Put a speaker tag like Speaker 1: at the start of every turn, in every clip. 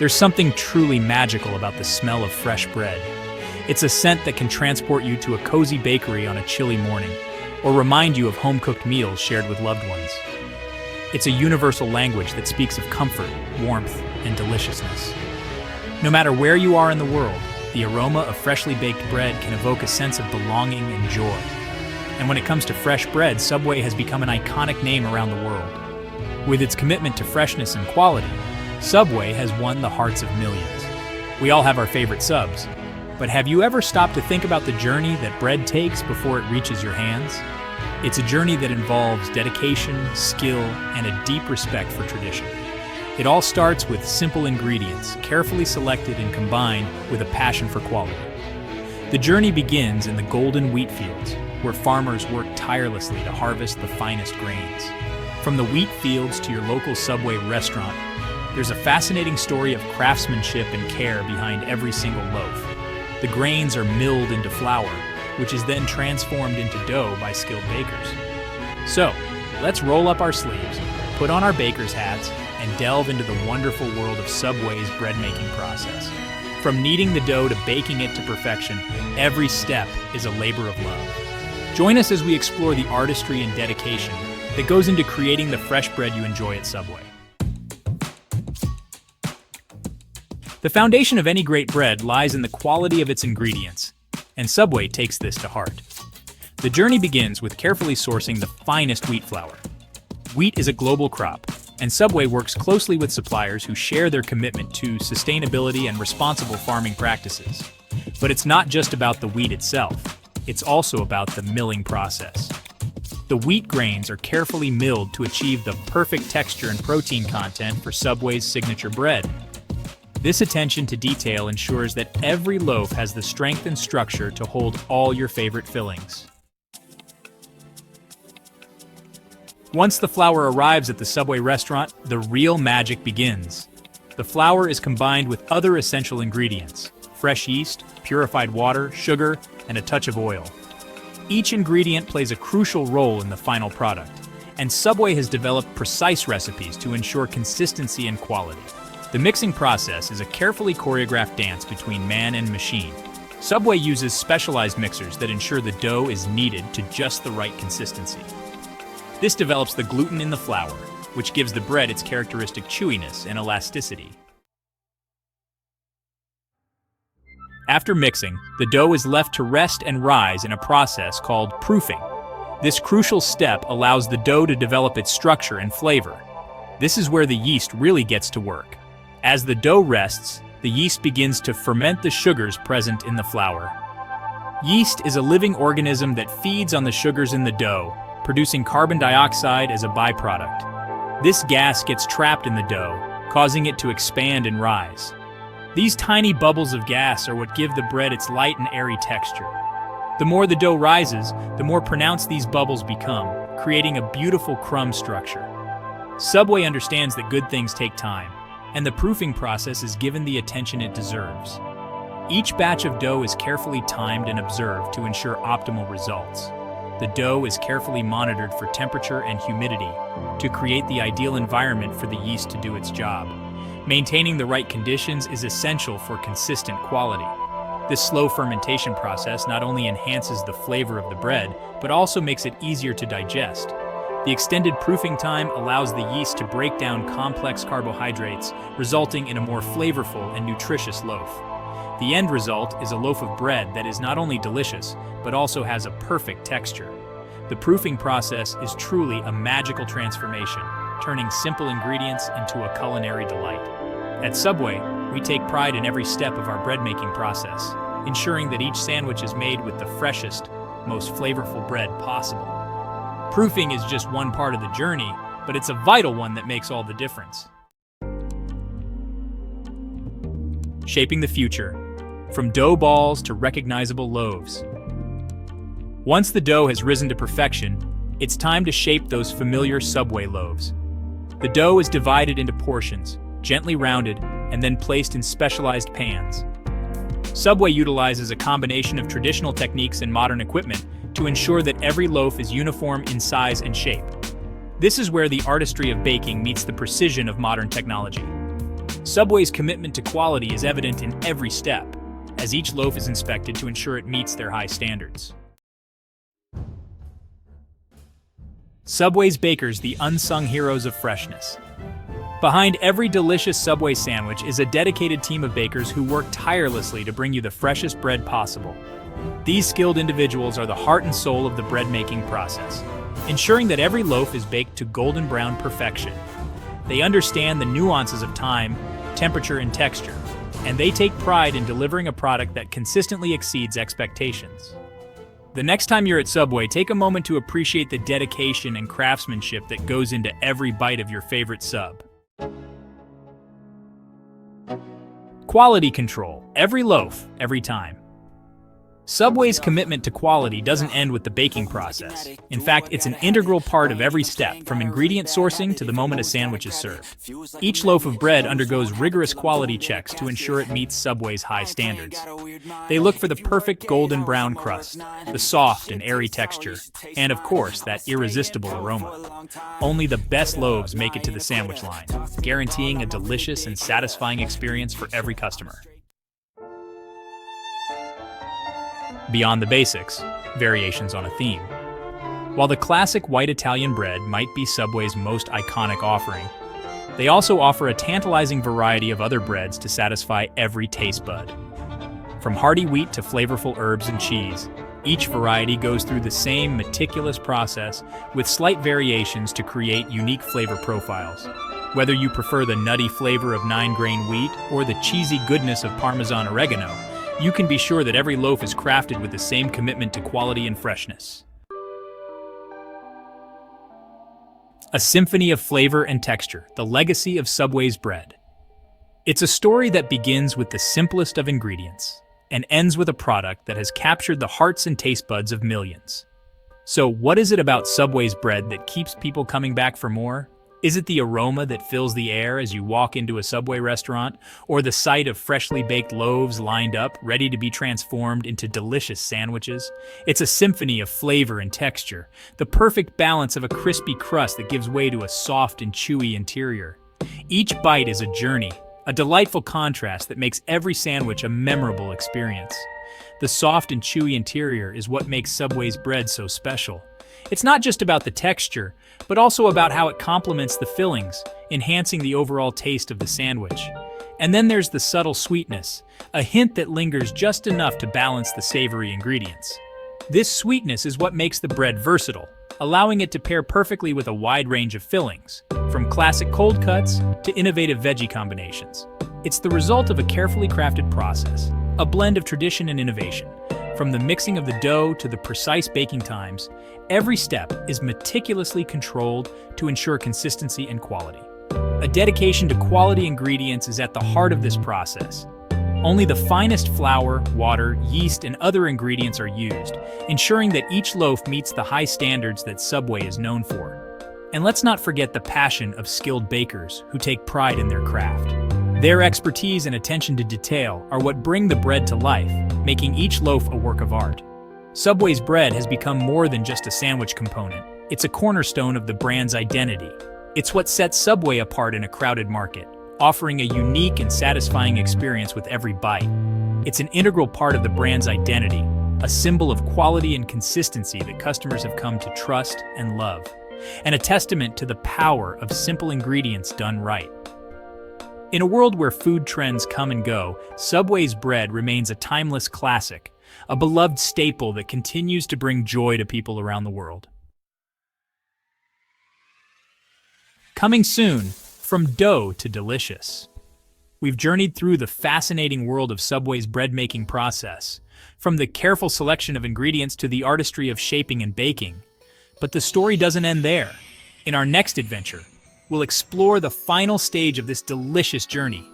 Speaker 1: There's something truly magical about the smell of fresh bread. It's a scent that can transport you to a cozy bakery on a chilly morning, or remind you of home-cooked meals shared with loved ones. It's a universal language that speaks of comfort, warmth, and deliciousness. No matter where you are in the world, the aroma of freshly baked bread can evoke a sense of belonging and joy. And when it comes to fresh bread, Subway has become an iconic name around the world. With its commitment to freshness and quality, Subway has won the hearts of millions. We all have our favorite subs, but have you ever stopped to think about the journey that bread takes before it reaches your hands? It's a journey that involves dedication, skill, and a deep respect for tradition. It all starts with simple ingredients, carefully selected and combined with a passion for quality. The journey begins in the golden wheat fields, where farmers work tirelessly to harvest the finest grains. From the wheat fields to your local Subway restaurant, there's a fascinating story of craftsmanship and care behind every single loaf. The grains are milled into flour, which is then transformed into dough by skilled bakers. So, let's roll up our sleeves, put on our baker's hats, and delve into the wonderful world of Subway's bread-making process. From kneading the dough to baking it to perfection, every step is a labor of love. Join us as we explore the artistry and dedication that goes into creating the fresh bread you enjoy at Subway. The foundation of any great bread lies in the quality of its ingredients, and Subway takes this to heart. The journey begins with carefully sourcing the finest wheat flour. Wheat is a global crop, and Subway works closely with suppliers who share their commitment to sustainability and responsible farming practices. But it's not just about the wheat itself, it's also about the milling process. The wheat grains are carefully milled to achieve the perfect texture and protein content for Subway's signature bread. This attention to detail ensures that every loaf has the strength and structure to hold all your favorite fillings. Once the flour arrives at the Subway restaurant, the real magic begins. The flour is combined with other essential ingredients: fresh yeast, purified water, sugar, and a touch of oil. Each ingredient plays a crucial role in the final product, and Subway has developed precise recipes to ensure consistency and quality. The mixing process is a carefully choreographed dance between man and machine. Subway uses specialized mixers that ensure the dough is kneaded to just the right consistency. This develops the gluten in the flour, which gives the bread its characteristic chewiness and elasticity. After mixing, the dough is left to rest and rise in a process called proofing. This crucial step allows the dough to develop its structure and flavor. This is where the yeast really gets to work. As the dough rests, the yeast begins to ferment the sugars present in the flour. Yeast is a living organism that feeds on the sugars in the dough, producing carbon dioxide as a byproduct. This gas gets trapped in the dough, causing it to expand and rise. These tiny bubbles of gas are what give the bread its light and airy texture. The more the dough rises, the more pronounced these bubbles become, creating a beautiful crumb structure. Subway understands that good things take time, and the proofing process is given the attention it deserves. Each batch of dough is carefully timed and observed to ensure optimal results. The dough is carefully monitored for temperature and humidity to create the ideal environment for the yeast to do its job. Maintaining the right conditions is essential for consistent quality. This slow fermentation process not only enhances the flavor of the bread, but also makes it easier to digest. The extended proofing time allows the yeast to break down complex carbohydrates, resulting in a more flavorful and nutritious loaf. The end result is a loaf of bread that is not only delicious, but also has a perfect texture. The proofing process is truly a magical transformation, turning simple ingredients into a culinary delight. At Subway, we take pride in every step of our bread-making process, ensuring that each sandwich is made with the freshest, most flavorful bread possible. Proofing is just one part of the journey, but it's a vital one that makes all the difference. Shaping the future, from dough balls to recognizable loaves. Once the dough has risen to perfection, it's time to shape those familiar Subway loaves. The dough is divided into portions, gently rounded, and then placed in specialized pans. Subway utilizes a combination of traditional techniques and modern equipment to ensure that every loaf is uniform in size and shape. This is where the artistry of baking meets the precision of modern technology. Subway's commitment to quality is evident in every step, as each loaf is inspected to ensure it meets their high standards. Subway's bakers, the unsung heroes of freshness. Behind every delicious Subway sandwich is a dedicated team of bakers who work tirelessly to bring you the freshest bread possible. These skilled individuals are the heart and soul of the bread-making process, ensuring that every loaf is baked to golden brown perfection. They understand the nuances of time, temperature, and texture, and they take pride in delivering a product that consistently exceeds expectations. The next time you're at Subway, take a moment to appreciate the dedication and craftsmanship that goes into every bite of your favorite sub. Quality control. Every loaf, every time. Subway's commitment to quality doesn't end with the baking process. In fact, it's an integral part of every step, from ingredient sourcing to the moment a sandwich is served. Each loaf of bread undergoes rigorous quality checks to ensure it meets Subway's high standards. They look for the perfect golden brown crust, the soft and airy texture, and of course, that irresistible aroma. Only the best loaves make it to the sandwich line, guaranteeing a delicious and satisfying experience for every customer. Beyond the basics, variations on a theme. While the classic white Italian bread might be Subway's most iconic offering, they also offer a tantalizing variety of other breads to satisfy every taste bud. From hearty wheat to flavorful herbs and cheese, each variety goes through the same meticulous process with slight variations to create unique flavor profiles. Whether you prefer the nutty flavor of 9-grain wheat or the cheesy goodness of Parmesan oregano, you can be sure that every loaf is crafted with the same commitment to quality and freshness. A symphony of flavor and texture, the legacy of Subway's bread. It's a story that begins with the simplest of ingredients and ends with a product that has captured the hearts and taste buds of millions. So, what is it about Subway's bread that keeps people coming back for more? Is it the aroma that fills the air as you walk into a Subway restaurant, or the sight of freshly baked loaves lined up, ready to be transformed into delicious sandwiches? It's a symphony of flavor and texture, the perfect balance of a crispy crust that gives way to a soft and chewy interior. Each bite is a journey, a delightful contrast that makes every sandwich a memorable experience. The soft and chewy interior is what makes Subway's bread so special. It's not just about the texture, but also about how it complements the fillings, enhancing the overall taste of the sandwich. And then there's the subtle sweetness, a hint that lingers just enough to balance the savory ingredients. This sweetness is what makes the bread versatile, allowing it to pair perfectly with a wide range of fillings, from classic cold cuts to innovative veggie combinations. It's the result of a carefully crafted process, a blend of tradition and innovation. From the mixing of the dough to the precise baking times, every step is meticulously controlled to ensure consistency and quality. A dedication to quality ingredients is at the heart of this process. Only the finest flour, water, yeast, and other ingredients are used, ensuring that each loaf meets the high standards that Subway is known for. And let's not forget the passion of skilled bakers who take pride in their craft. Their expertise and attention to detail are what bring the bread to life, making each loaf a work of art. Subway's bread has become more than just a sandwich component. It's a cornerstone of the brand's identity. It's what sets Subway apart in a crowded market, offering a unique and satisfying experience with every bite. It's an integral part of the brand's identity, a symbol of quality and consistency that customers have come to trust and love, and a testament to the power of simple ingredients done right. In a world where food trends come and go, Subway's bread remains a timeless classic, a beloved staple that continues to bring joy to people around the world. Coming soon, from dough to delicious. We've journeyed through the fascinating world of Subway's bread-making process, from the careful selection of ingredients to the artistry of shaping and baking. But the story doesn't end there. In our next adventure, we'll explore the final stage of this delicious journey,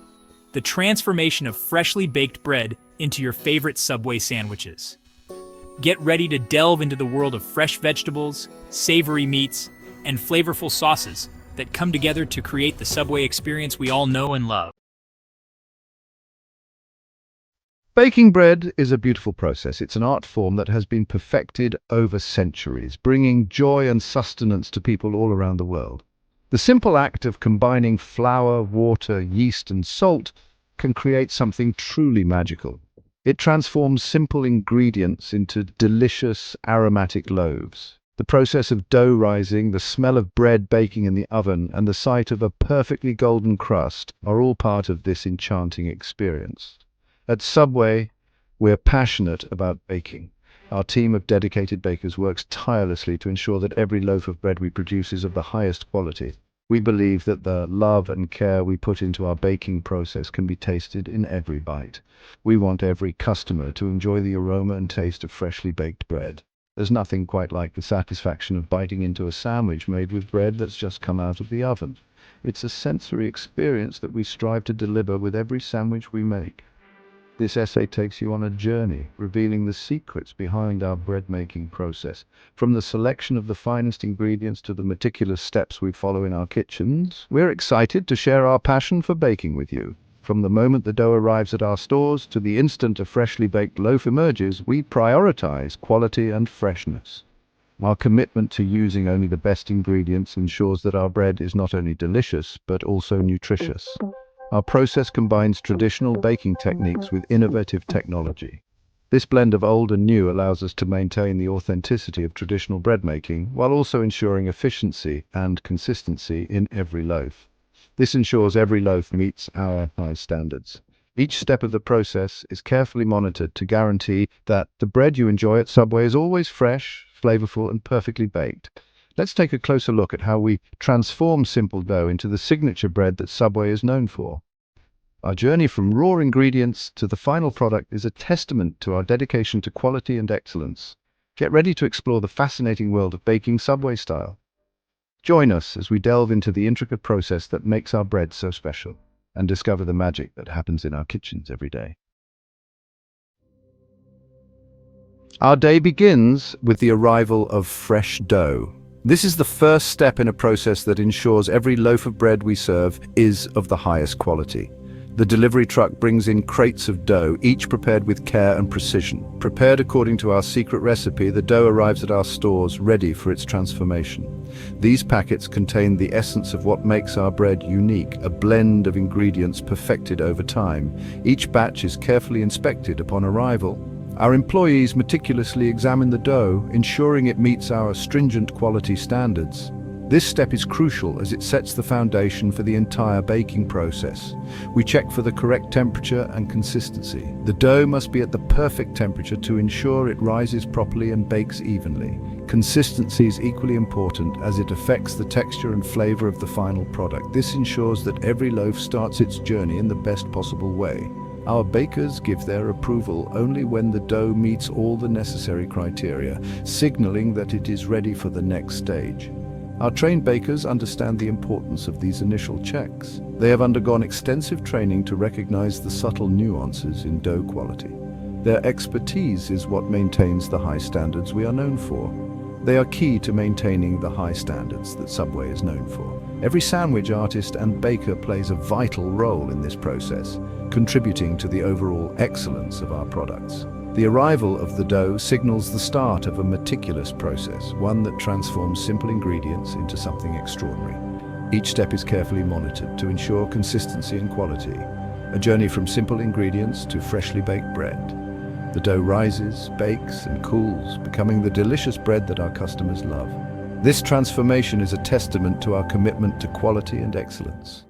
Speaker 1: the transformation of freshly baked bread into your favorite Subway sandwiches. Get ready to delve into the world of fresh vegetables, savory meats, and flavorful sauces that come together to create the Subway experience we all know and love.
Speaker 2: Baking bread is a beautiful process. It's an art form that has been perfected over centuries, bringing joy and sustenance to people all around the world. The The simple act of combining flour, water, yeast, and salt can create something truly magical. It transforms simple ingredients into delicious, aromatic loaves. The process of dough rising, the smell of bread baking in the oven, and the sight of a perfectly golden crust are all part of this enchanting experience. At Subway, we're passionate about baking. Our team of dedicated bakers works tirelessly to ensure that every loaf of bread we produce is of the highest quality. We believe that the love and care we put into our baking process can be tasted in every bite. We want every customer to enjoy the aroma and taste of freshly baked bread. There's nothing quite like the satisfaction of biting into a sandwich made with bread that's just come out of the oven. It's a sensory experience that we strive to deliver with every sandwich we make. This essay takes you on a journey, revealing the secrets behind our bread-making process. From the selection of the finest ingredients to the meticulous steps we follow in our kitchens, we're excited to share our passion for baking with you. From the moment the dough arrives at our stores to the instant a freshly baked loaf emerges, we prioritize quality and freshness. Our commitment to using only the best ingredients ensures that our bread is not only delicious, but also nutritious. Our process combines traditional baking techniques with innovative technology. This blend of old and new allows us to maintain the authenticity of traditional bread making while also ensuring efficiency and consistency in every loaf. This ensures every loaf meets our high standards. Each step of the process is carefully monitored to guarantee that the bread you enjoy at Subway is always fresh, flavorful, and perfectly baked. Let's take a closer look at how we transform simple dough into the signature bread that Subway is known for. Our journey from raw ingredients to the final product is a testament to our dedication to quality and excellence. Get ready to explore the fascinating world of baking Subway style. Join us as we delve into the intricate process that makes our bread so special and discover the magic that happens in our kitchens every day. Our day begins with the arrival of fresh dough. This is the first step in a process that ensures every loaf of bread we serve is of the highest quality. The delivery truck brings in crates of dough, each prepared with care and precision. Prepared according to our secret recipe, the dough arrives at our stores ready for its transformation. These packets contain the essence of what makes our bread unique, a blend of ingredients perfected over time. Each batch is carefully inspected upon arrival. Our employees meticulously examine the dough, ensuring it meets our stringent quality standards. This step is crucial as it sets the foundation for the entire baking process. We check for the correct temperature and consistency. The dough must be at the perfect temperature to ensure it rises properly and bakes evenly. Consistency is equally important as it affects the texture and flavor of the final product. This ensures that every loaf starts its journey in the best possible way. Our bakers give their approval only when the dough meets all the necessary criteria, signaling that it is ready for the next stage. Our trained bakers understand the importance of these initial checks. They have undergone extensive training to recognize the subtle nuances in dough quality. Their expertise is what maintains the high standards we are known for. They are key to maintaining the high standards that Subway is known for. Every sandwich artist and baker plays a vital role in this process, contributing to the overall excellence of our products. The arrival of the dough signals the start of a meticulous process, one that transforms simple ingredients into something extraordinary. Each step is carefully monitored to ensure consistency and quality, a journey from simple ingredients to freshly baked bread. The dough rises, bakes, and cools, becoming the delicious bread that our customers love. This transformation is a testament to our commitment to quality and excellence.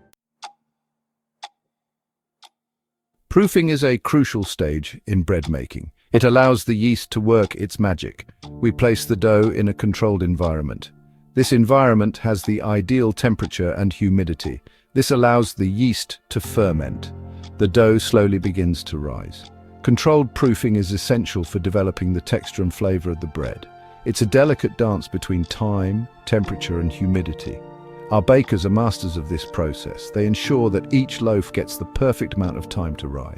Speaker 2: Proofing is a crucial stage in bread making. It allows the yeast to work its magic. We place the dough in a controlled environment. This environment has the ideal temperature and humidity. This allows the yeast to ferment. The dough slowly begins to rise. Controlled proofing is essential for developing the texture and flavor of the bread. It's a delicate dance between time, temperature, and humidity. Our bakers are masters of this process. They ensure that each loaf gets the perfect amount of time to rise.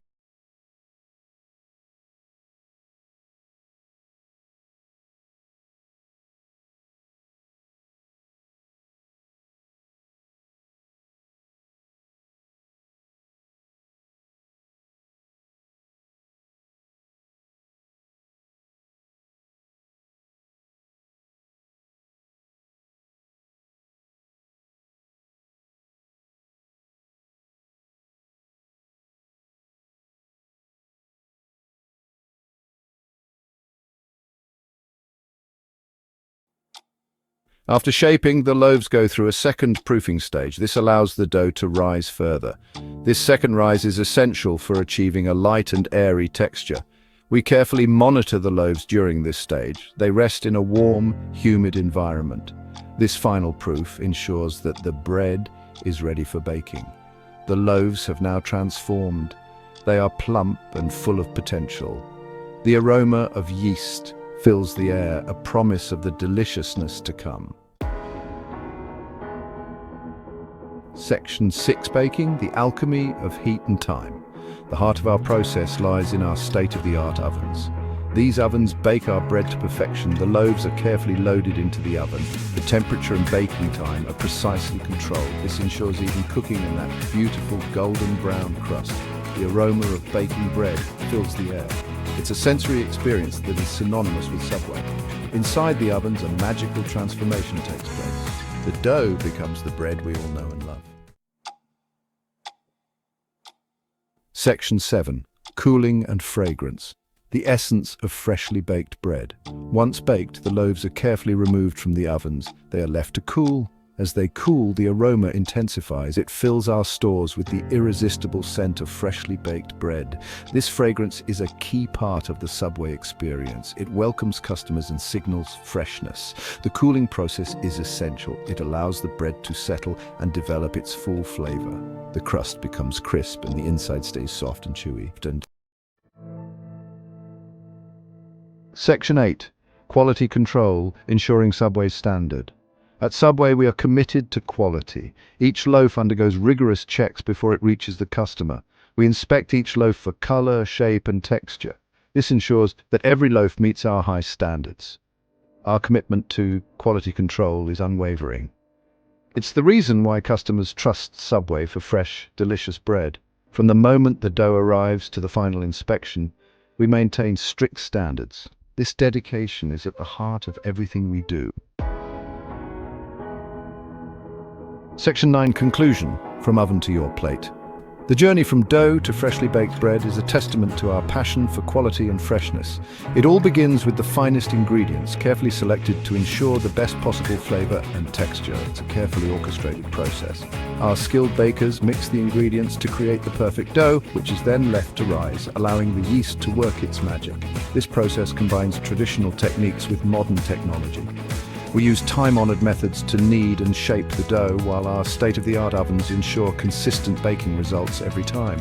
Speaker 2: After shaping, the loaves go through a second proofing stage. This allows the dough to rise further. This second rise is essential for achieving a light and airy texture. We carefully monitor the loaves during this stage. They rest in a warm, humid environment. This final proof ensures that the bread is ready for baking. The loaves have now transformed. They are plump and full of potential. The aroma of yeast fills the air, a promise of the deliciousness to come. Section 6: Baking, the alchemy of heat and time. The heart of our process lies in our state-of-the-art ovens. These ovens bake our bread to perfection. The loaves are carefully loaded into the oven. The temperature and baking time are precisely controlled. This ensures even cooking in that beautiful golden brown crust. The aroma of baking bread fills the air. It's a sensory experience that is synonymous with Subway. Inside the ovens, a magical transformation takes place. The dough becomes the bread we all know and love. Section 7: Cooling and fragrance. The essence of freshly baked bread. Once baked, the loaves are carefully removed from the ovens. They are left to cool. As they cool, the aroma intensifies. It fills our stores with the irresistible scent of freshly baked bread. This fragrance is a key part of the Subway experience. It welcomes customers and signals freshness. The cooling process is essential. It allows the bread to settle and develop its full flavor. The crust becomes crisp and the inside stays soft and chewy. Section 8: Quality control, ensuring Subway's standard. At Subway, we are committed to quality. Each loaf undergoes rigorous checks before it reaches the customer. We inspect each loaf for color, shape, and texture. This ensures that every loaf meets our high standards. Our commitment to quality control is unwavering. It's the reason why customers trust Subway for fresh, delicious bread. From the moment the dough arrives to the final inspection, we maintain strict standards. This dedication is at the heart of everything we do. Section 9: Conclusion, from oven to your plate. The journey from dough to freshly baked bread is a testament to our passion for quality and freshness. It all begins with the finest ingredients, carefully selected to ensure the best possible flavor and texture. It's a carefully orchestrated process. Our skilled bakers mix the ingredients to create the perfect dough, which is then left to rise, allowing the yeast to work its magic. This process combines traditional techniques with modern technology. We use time-honored methods to knead and shape the dough, while our state-of-the-art ovens ensure consistent baking results every time.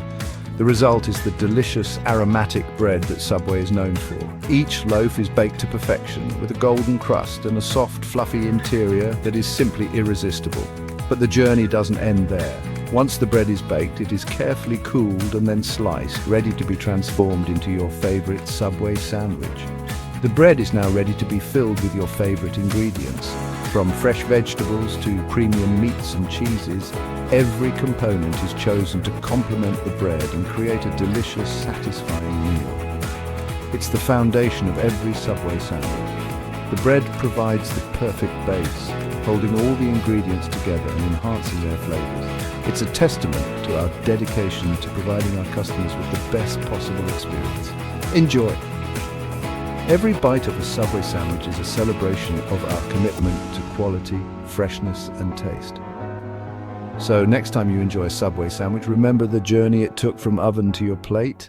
Speaker 2: The result is the delicious, aromatic bread that Subway is known for. Each loaf is baked to perfection, with a golden crust and a soft, fluffy interior that is simply irresistible. But the journey doesn't end there. Once the bread is baked, it is carefully cooled and then sliced, ready to be transformed into your favorite Subway sandwich. The bread is now ready to be filled with your favorite ingredients. From fresh vegetables to premium meats and cheeses, every component is chosen to complement the bread and create a delicious, satisfying meal. It's the foundation of every Subway sandwich. The bread provides the perfect base, holding all the ingredients together and enhancing their flavors. It's a testament to our dedication to providing our customers with the best possible experience. Enjoy! Every bite of a Subway sandwich is a celebration of our commitment to quality, freshness, and taste. So next time you enjoy a Subway sandwich, remember the journey it took from oven to your plate.